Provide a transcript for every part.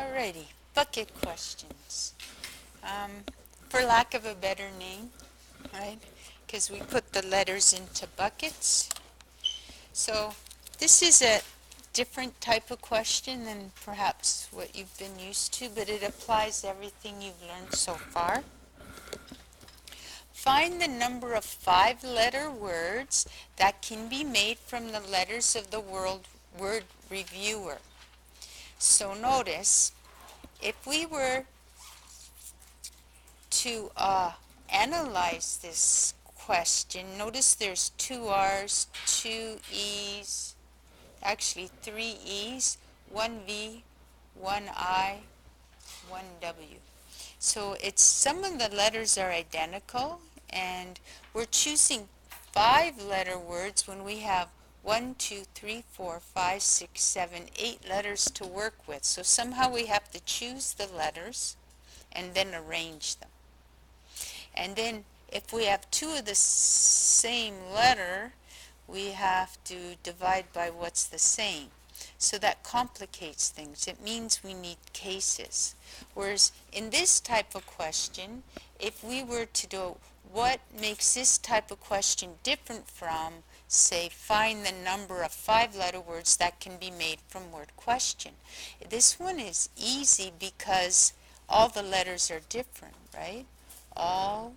Alrighty, bucket questions. For lack of a better name, right? Because we put the letters into buckets. So this is a different type of question than perhaps what you've been used to, but it applies to everything you've learned so far. Find the number of 5-letter words that can be made from the letters of the word reviewer. So notice, if we were to analyze this question, notice there's 2 R's, 2 E's, actually 3 E's, 1 V, 1 I, 1 W. So it's some of the letters are identical, and we're choosing 5-letter words when we have 1, 2, 3, 4, 5, 6, 7, 8 letters to work with. So somehow we have to choose the letters and then arrange them. And then if we have 2 of the same letter, we have to divide by what's the same. So that complicates things. It means we need cases. Whereas in this type of question, if we were to do what makes this type of question different from, say, find the number of 5-letter words that can be made from word question. This one is easy because all the letters are different, right? All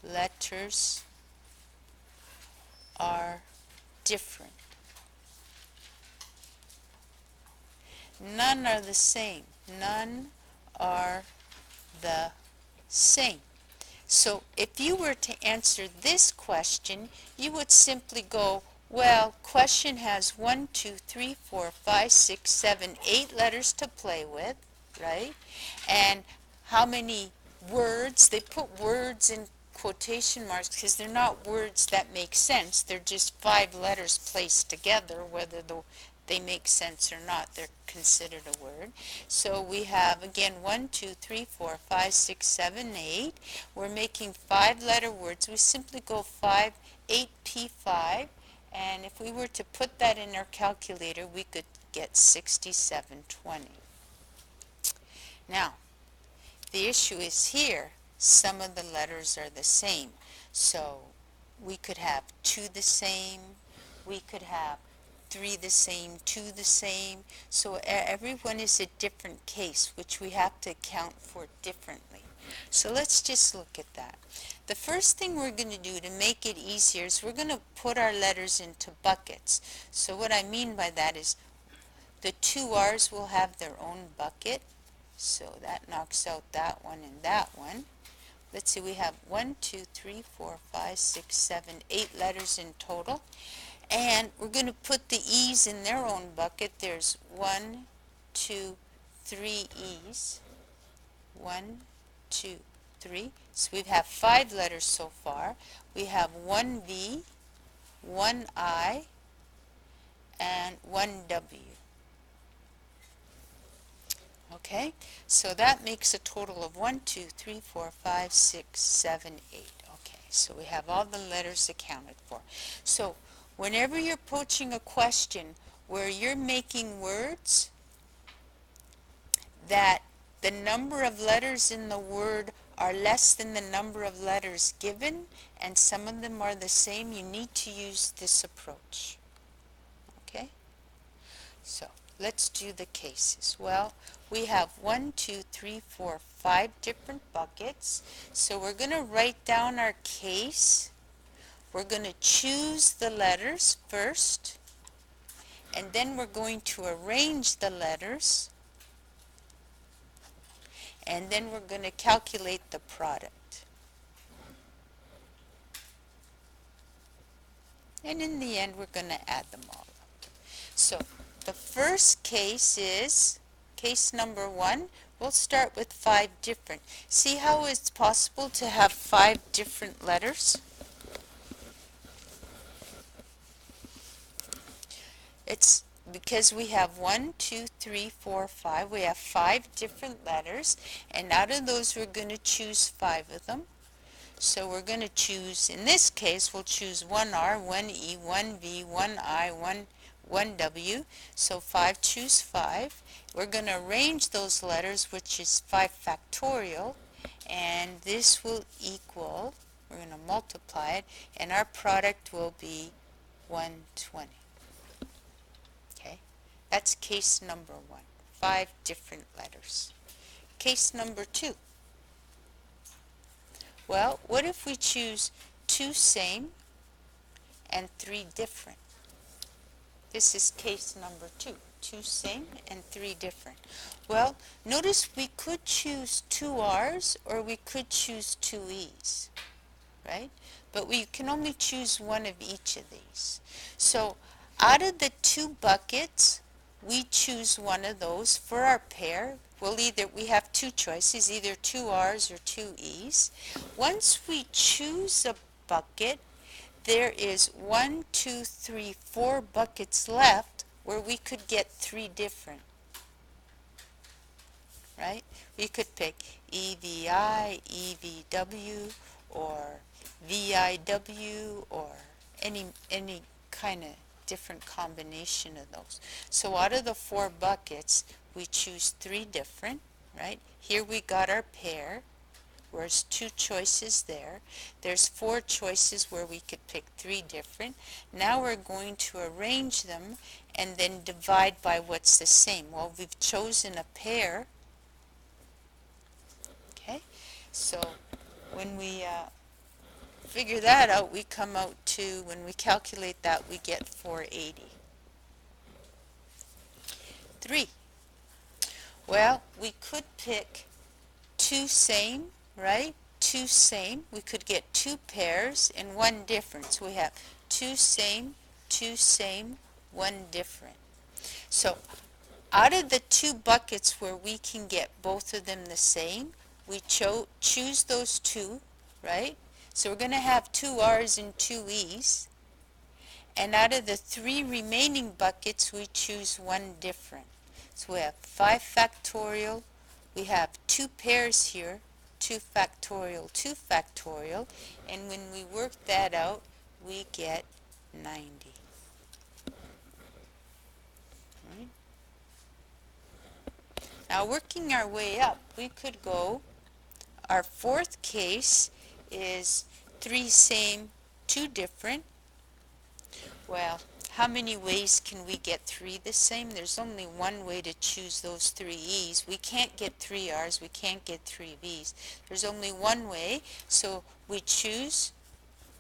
letters are different. None are the same. None are the same. So if you were to answer this question, you would simply go, well, question has 1, 2, 3, 4, 5, 6, 7, 8 letters to play with, right? And how many words? They put words in quotation marks because they're not words that make sense. They're just 5 letters placed together, whether they make sense or not. They're considered a word. So we have, again, 1, 2, 3, 4, 5, 6, 7, 8. We're making 5-letter words. We simply go 5, 8P5. And if we were to put that in our calculator, we could get 6720. Now, the issue is here, some of the letters are the same. So we could have 2 the same, we could have 3 the same, 2 the same. So everyone is a different case, which we have to account for differently. So let's just look at that. The first thing we're going to do to make it easier is we're going to put our letters into buckets. So what I mean by that is the 2 R's will have their own bucket. So that knocks out that one and that one. Let's see, we have 1, 2, 3, 4, 5, 6, 7, 8 letters in total. And we're going to put the E's in their own bucket. There's 1, 2, 3 E's. 1, 2, 3. So we have 5 letters so far. We have 1 V, 1 I, and 1 W. Okay, so that makes a total of 1, 2, 3, 4, 5, 6, 7, 8. Okay, so we have all the letters accounted for. So whenever you're approaching a question where you're making words that the number of letters in the word are less than the number of letters given, and some of them are the same, you need to use this approach. Okay? So let's do the cases. Well, we have 1, 2, 3, 4, 5 different buckets. So we're going to write down our case. We're going to choose the letters first, and then we're going to arrange the letters, and then we're going to calculate the product. And in the end, we're going to add them all up. So the first case is case number 1. We'll start with 5 different. See how it's possible to have 5 different letters? It's because we have 1, 2, 3, 4, 5. We have 5 different letters, and out of those we're going to choose 5 of them. So we're going to choose, in this case, we'll choose 1 R, 1 E, 1 V, 1 I, 1 one W, so 5 choose 5. We're going to arrange those letters, which is 5 factorial, and this will equal, we're going to multiply it, and our product will be 120. Okay, that's case number 1, 5 different letters. Case number 2. Well, what if we choose 2 same and 3 different? This is case number 2. 2 same and 3 different. Well, notice we could choose 2 R's or we could choose 2 E's, right? But we can only choose one of each of these. So out of the 2 buckets, we choose one of those for our pair. We have 2 choices, either 2 R's or 2 E's. Once we choose a bucket, there is 1, 2, 3, 4 buckets left where we could get 3 different, right? We could pick EVI, EVW, or VIW, or any kind of different combination of those. So out of the 4 buckets, we choose 3 different, right? Here we got our pair. There's 2 choices there. There's 4 choices where we could pick 3 different. Now we're going to arrange them and then divide by what's the same. Well, we've chosen a pair. Okay, so when we figure that out, we come out to, when we calculate that, we get 480. 3. Well, we could pick 2 same, right? 2 same. We could get 2 pairs and 1 difference. We have 2 same, 1 different. So out of the 2 buckets where we can get both of them the same, we choose those 2, right? So we're going to have 2 R's and 2 E's. And out of the 3 remaining buckets, we choose 1 different. So we have 5 factorial. We have 2 pairs here, 2 factorial, 2 factorial. And when we work that out, we get 90. Right? Now working our way up, we could go, our 4th case is 3 same, 2 different. Well, how many ways can we get 3 the same? There's only one way to choose those 3 E's. We can't get 3 R's, we can't get 3 V's. There's only one way, so we choose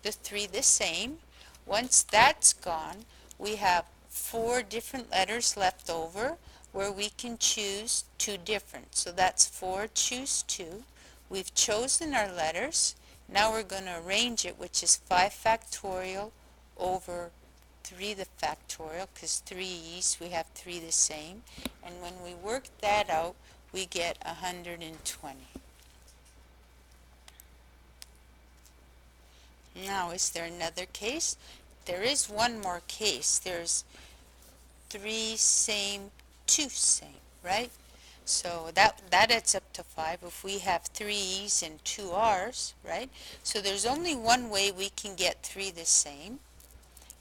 the 3 the same. Once that's gone, we have 4 different letters left over where we can choose 2 different. So that's 4, choose 2. We've chosen our letters. Now we're going to arrange it, which is 5 factorial over 3 the factorial, because 3 E's, we have 3 the same. And when we work that out, we get 120. Now, is there another case? There is one more case. There's 3 same, 2 same, right? So that adds up to 5 if we have 3 E's and 2 R's, right? So there's only one way we can get 3 the same.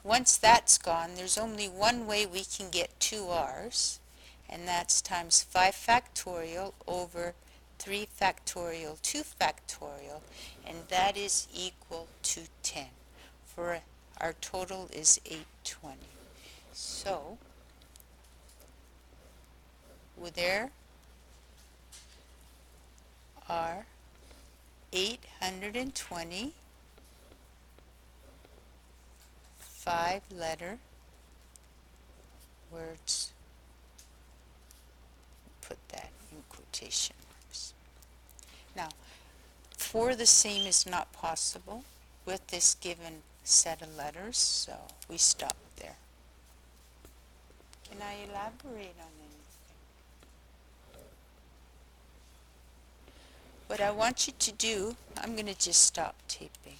Once that's gone, there's only one way we can get 2 R's, and that's times 5 factorial over 3 factorial, 2 factorial, and that is equal to 10. For our total is 820. So, there are 820 5-letter words. Put that in quotation marks. Now, 4 the same is not possible with this given set of letters, so we stop there. Can I elaborate on anything? What I want you to do, I'm going to just stop taping.